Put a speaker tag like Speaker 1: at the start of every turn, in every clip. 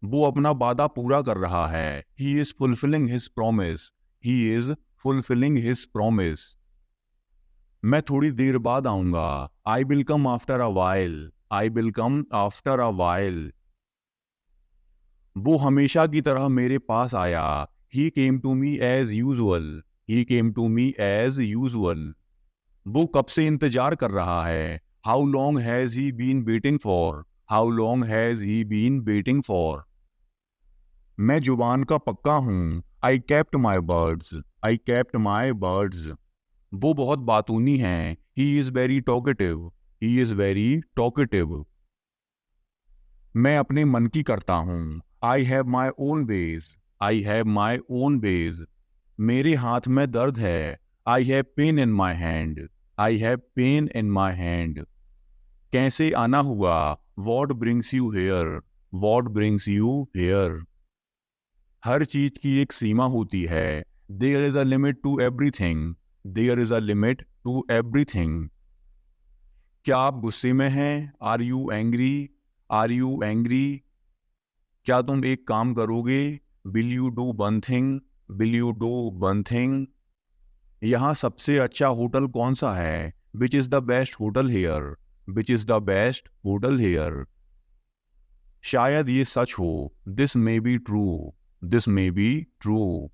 Speaker 1: वो अपना वादा पूरा कर रहा है। He is fulfilling his promise. He is fulfilling his promise. मैं थोड़ी देर बाद आऊंगा। I will come after a while. I will come after a while. वो हमेशा की तरह मेरे पास आया। He came to me as usual. He came to me as usual. वो कब से इंतजार कर रहा है। How long has he been waiting for. How long has he been waiting for. मैं जुबान का पक्का हूँ। I kept my birds. I kept my birds. वो बहुत बातूनी हैं। He is very talkative. He is very talkative. मैं अपने मन की करता हूँ। I have my own ways. I have my own ways. मेरे हाथ में दर्द है। I have pain in my hand. I have pain in my hand. कैसे आना हुआ। What brings you here. What brings you hair. हर चीज की एक सीमा होती है। There is a limit to everything. There is a limit to everything. क्या आप गुस्से में हैं। Are you angry. Are you angry. क्या तुम एक काम करोगे। Will you do one thing. Will you do one thing. यहाँ सबसे अच्छा होटल कौन सा है। Which is the best hotel here. Which is the best hotel here. शायद ये सच हो। This may be true. This may be true.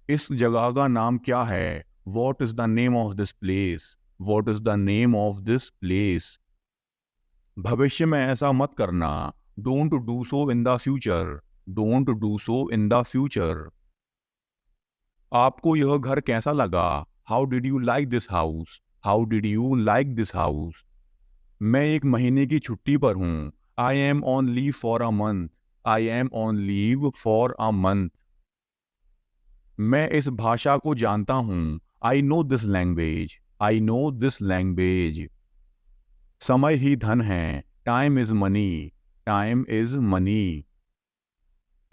Speaker 1: इस जगह का नाम क्या है। What is the name of this place. What is the name of this place. भविष्य में ऐसा मत करना। Don't do so in the future. Don't do so in the future. आपको यह घर कैसा लगा। How did you like this house. How did you like this house. मैं एक महीने की छुट्टी पर हूँ। आई am on leave for a month. I am on leave for a month. मैं इस भाषा को जानता हूँ। I know this language. I know this language. समय ही धन है। Time is money. Time is money.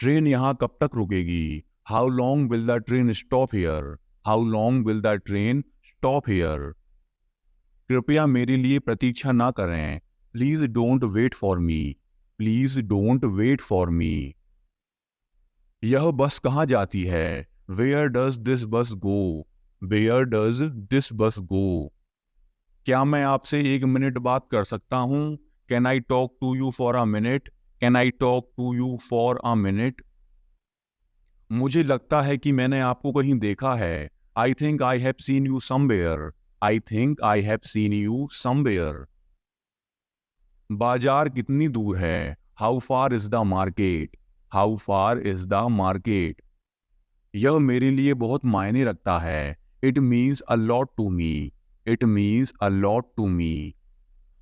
Speaker 1: Train यहाँ कब तक रुकेगी। How long will the train stop here. How long will the train stop here. कृपया मेरे लिए प्रतीक्षा ना करें। Please don't wait for me. Please don't wait for मी। यह बस कहाँ जाती है। वेयर डज दिस बस गो। वेयर डज दिस बस गो। क्या मैं आपसे एक मिनट बात कर सकता हूँ। Can I talk to you for a minute. Can I talk to you for a minute. मुझे लगता है कि मैंने आपको कहीं देखा है। I think I have seen you somewhere. I think I have seen you somewhere. बाजार कितनी दूर है। How far is the market. How far is the market. यह मेरे लिए बहुत मायने रखता है। It means a lot to me. It means a lot to me.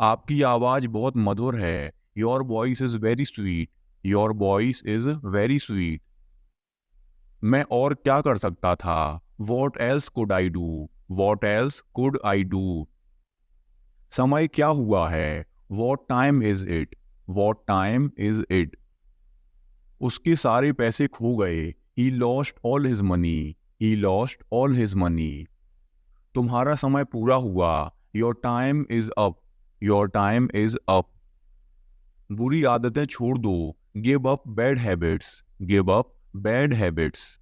Speaker 1: आपकी आवाज बहुत मधुर है। Your voice is very sweet. Your voice is very sweet. मैं और क्या कर सकता था। What else could I do. What else could I do. समय क्या हुआ है। What time is it. What time is it. उसके सारे पैसे खो गए। He lost all his money. He lost all his money. तुम्हारा समय पूरा हुआ। Your time is up. Your time is up. बुरी आदतें छोड़ दो। Give up bad habits. Give up bad habits.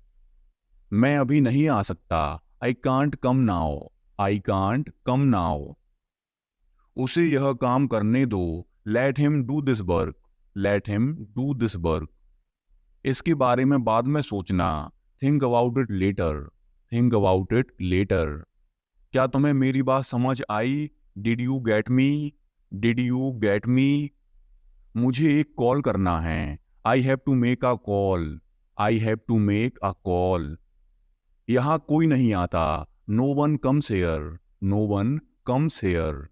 Speaker 1: मैं अभी नहीं आ सकता। I can't come now. I can't come now. उसे यह काम करने दो। Let him do this work. Let him do this work. इसके बारे में बाद में सोचना। Think about it later. Think about it later. क्या तुम्हें मेरी बात समझ आई। Did you get me. Did you get me. मुझे एक कॉल करना है। I have to make a call. I have to make a call. यहाँ कोई नहीं आता। No one comes here. No one comes here.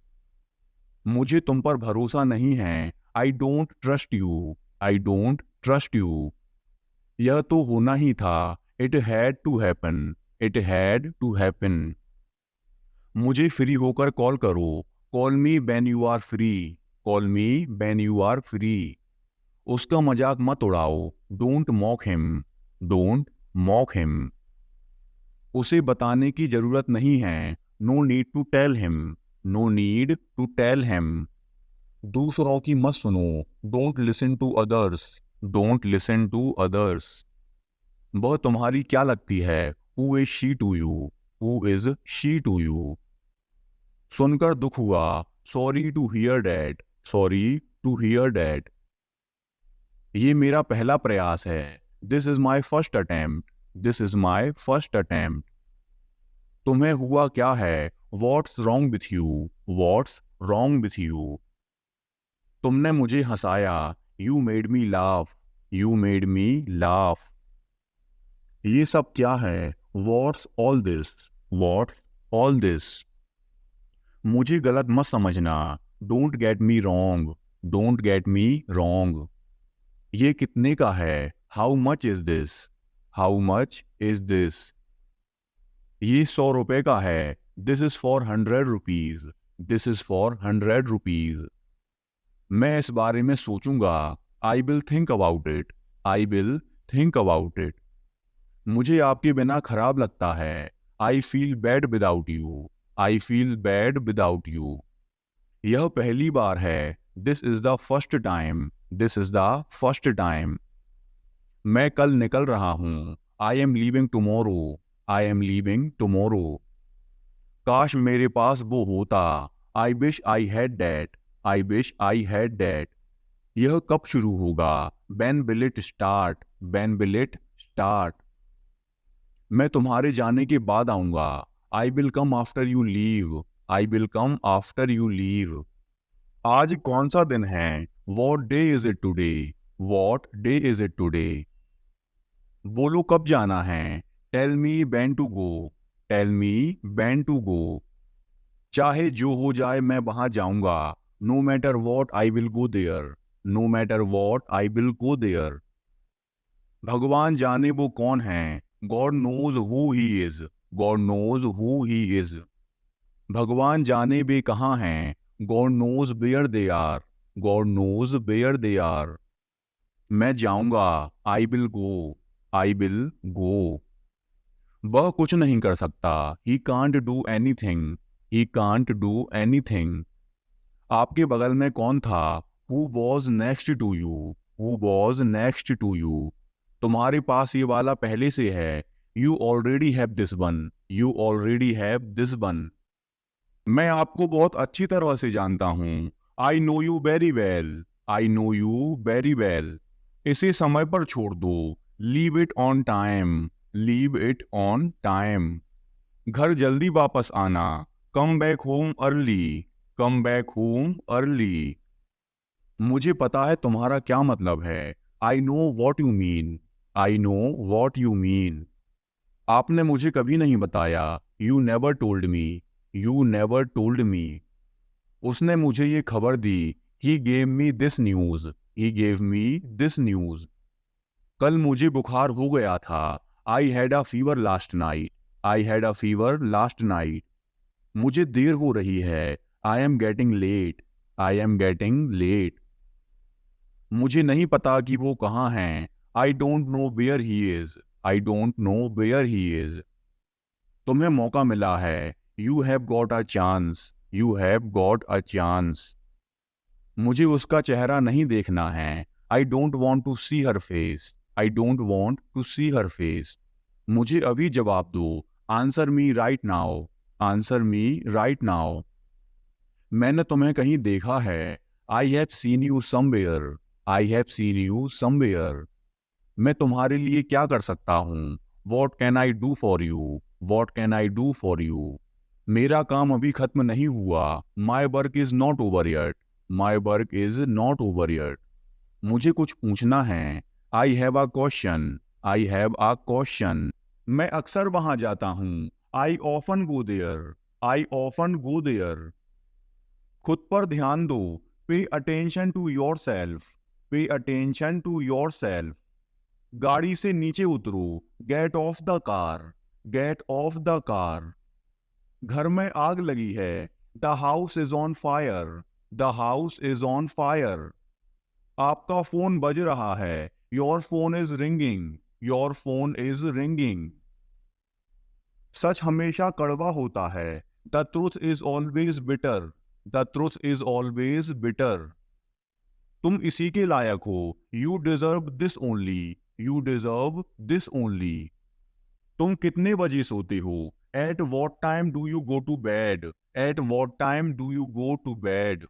Speaker 1: मुझे तुम पर भरोसा नहीं है। I don't trust you. I don't trust you. यह तो होना ही था। It had to happen. It had to happen. मुझे फ्री होकर कॉल करो। Call me when you are free. Call me when you are free. उसका मजाक मत उड़ाओ। Don't mock him. Don't mock him. उसे बताने की जरूरत नहीं है। No need to tell him. No need to tell him. दूसरों की मत सुनो। Don't listen to others. Don't listen to others. वह तुम्हारी क्या लगती है? Who is she to you? Who is she to you? सुनकर दुख हुआ। Sorry to hear that. Sorry to hear that. ये मेरा पहला प्रयास है। This is my first attempt. This is my first attempt. तुम्हें हुआ क्या है? What's wrong with you? What's wrong with you? तुमने मुझे हंसाया। You made me laugh. You made me laugh. ये सब क्या है? What's all this? What's all this? मुझे गलत मत समझना। Don't get me wrong. Don't get me wrong. ये कितने का है? How much is this? How much is this? ये 100 रुपए का है। This is for 100 rupees. This is for 100 rupees. मैं इस बारे में सोचूंगा। I will think about it. I will think about it. मुझे आपके बिना खराब लगता है। I feel bad without you. I feel bad without you. यह पहली बार है। This is the first time. This is the first time. मैं कल निकल रहा हूं। I am leaving tomorrow. I am leaving tomorrow. काश मेरे पास वो होता। I wish I had that. I wish I had that. यह कब शुरू होगा? When will it start? When will it start? मैं तुम्हारे जाने के बाद आऊंगा। I will come after you leave. I will come after you leave. आज कौन सा दिन है? What day is it today? What day is it today? बोलो कब जाना है? Tell me when to go. Tell me when to go. चाहे जो हो जाए मैं वहां जाऊंगा। No matter what I will go there. No matter what I will go there. भगवान जाने वो कौन है? God knows who he is. God knows who he is. भगवान जाने वे कहाँ हैं? God knows where they are. God knows where they are. मैं जाऊंगा। I will go. I will go. वह कुछ नहीं कर सकता। He can't do anything. He can't do anything. आपके बगल में कौन था? Who was next to you? Who was next to you? तुम्हारे पास ये वाला पहले से है। You already have this one. You already have this one. मैं आपको बहुत अच्छी तरह से जानता हूँ। I know you very well. I know you very well. इसे समय पर छोड़ दो। Leave it on time. Leave it on time. घर जल्दी वापस आना। Come back home early. Come back home early. मुझे पता है तुम्हारा क्या मतलब है। I know what you mean. I know what you mean. आपने मुझे कभी नहीं बताया। You never told me. You never told me. उसने मुझे ये खबर दी। He gave me this news. He gave me this news. कल मुझे बुखार हो गया था। I had a fever last night. I had a fever last night. मुझे देर हो रही है। I am getting late. I am getting late. मुझे नहीं पता कि वो कहाँ हैं। I don't know where he is. I don't know where he is. तुम्हें मौका मिला है। You have got a chance. You have got a chance. मुझे उसका चेहरा नहीं देखना है। I don't want to see her face. I don't want to see her face. मुझे अभी जवाब दो। Answer me right now. Answer me right now. मैंने तुम्हें कहीं देखा है। I have seen you somewhere. I have seen you somewhere. मैं तुम्हारे लिए क्या कर सकता हूँ? What can I do for you? What can I do for you? मेरा काम अभी खत्म नहीं हुआ। My work is not over yet. My work is not over yet. मुझे कुछ पूछना है। I have a question. I have a question. मैं अक्सर वहां जाता हूँ। I often go there. I often go there. खुद पर ध्यान दो। Pay attention to yourself. Pay attention to yourself. गाड़ी से नीचे उतरो। Get off the car. Get off the car. घर में आग लगी है। The house is on fire. The house is on fire. आपका फोन बज रहा है। Your phone is ringing. Your phone is ringing. सच हमेशा कड़वा होता है। The truth is always bitter. The truth is always bitter. तुम इसी के लायक हो, you deserve this only, you deserve this only. तुम कितने बजे सोते हो, at what time do you go to bed, at what time do you go to bed.